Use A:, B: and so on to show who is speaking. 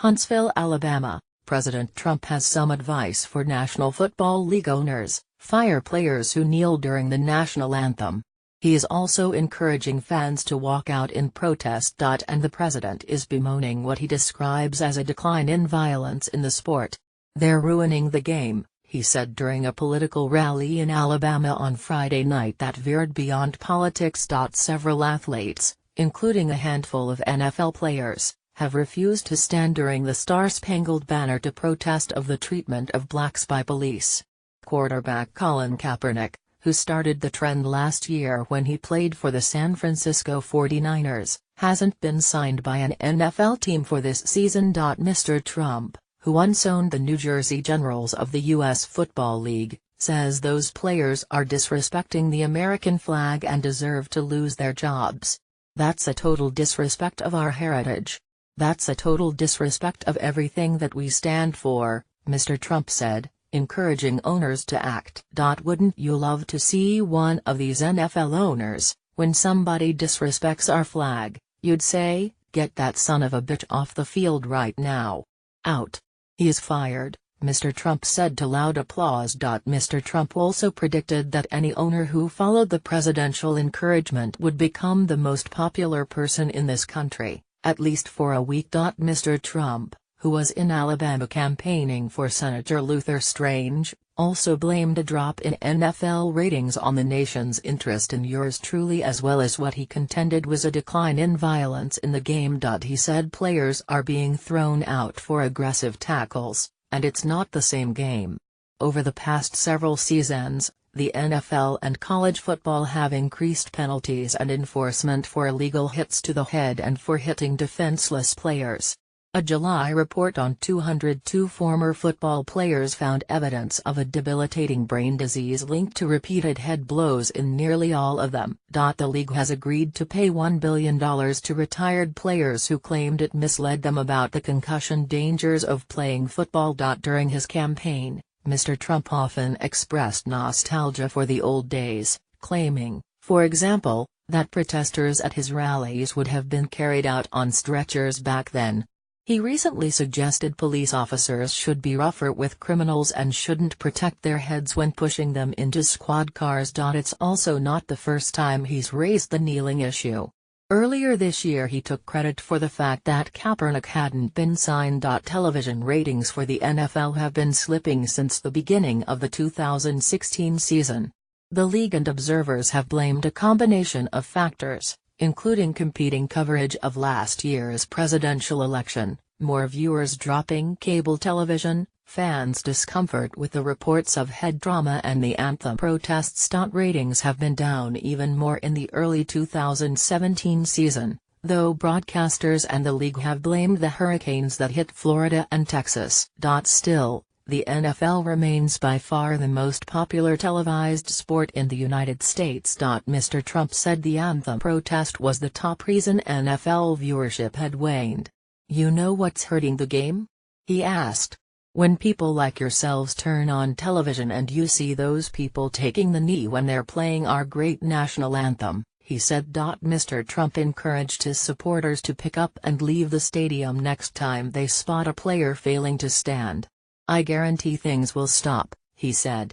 A: Huntsville, Alabama, President Trump has some advice for National Football League owners: fire players who kneel during the national anthem. He is also encouraging fans to walk out in protest. And the president is bemoaning what he describes as a decline in violence in the sport. "They're ruining the game," he said during a political rally in Alabama on Friday night that veered beyond politics. Several athletes, including a handful of NFL players, have refused to stand during the Star-Spangled Banner to protest of the treatment of blacks by police. Quarterback Colin Kaepernick, who started the trend last year when he played for the San Francisco 49ers, hasn't been signed by an NFL team for this season. Mr. Trump, who once owned the New Jersey Generals of the U.S. Football League, says those players are disrespecting the American flag and deserve to lose their jobs. "That's a total disrespect of our heritage. That's a total disrespect of everything that we stand for," Mr. Trump said, encouraging owners to act. "Wouldn't you love to see one of these NFL owners, when somebody disrespects our flag, you'd say, 'Get that son of a bitch off the field right now. Out. He is fired,'" Mr. Trump said to loud applause. Mr. Trump also predicted that any owner who followed the presidential encouragement would become the most popular person in this country, at least for a week. Mr. Trump, who was in Alabama campaigning for Senator Luther Strange, also blamed a drop in NFL ratings on the nation's interest in yours truly, as well as what he contended was a decline in violence in the game. He said players are being thrown out for aggressive tackles, and it's not the same game. Over the past several seasons, the NFL and college football have increased penalties and enforcement for illegal hits to the head and for hitting defenseless players. A July report on 202 former football players found evidence of a debilitating brain disease linked to repeated head blows in nearly all of them. The league has agreed to pay $1 billion to retired players who claimed it misled them about the concussion dangers of playing football. During his campaign, Mr. Trump often expressed nostalgia for the old days, claiming, for example, that protesters at his rallies would have been carried out on stretchers back then. He recently suggested police officers should be rougher with criminals and shouldn't protect their heads when pushing them into squad cars. It's also not the first time he's raised the kneeling issue. Earlier this year he took credit for the fact that Kaepernick hadn't been signed. Television ratings for the NFL have been slipping since the beginning of the 2016 season. The league and observers have blamed a combination of factors, including competing coverage of last year's presidential election, more viewers dropping cable television, fans' discomfort with the reports of head trauma, and the anthem protests. Ratings have been down even more in the early 2017 season, though broadcasters and the league have blamed the hurricanes that hit Florida and Texas. Still, the NFL remains by far the most popular televised sport in the United States. Mr. Trump said the anthem protest was the top reason NFL viewership had waned. "You know what's hurting the game?" he asked. "When people like yourselves turn on television and you see those people taking the knee when they're playing our great national anthem," he said. Mr. Trump encouraged his supporters to pick up and leave the stadium next time they spot a player failing to stand. "I guarantee things will stop," he said.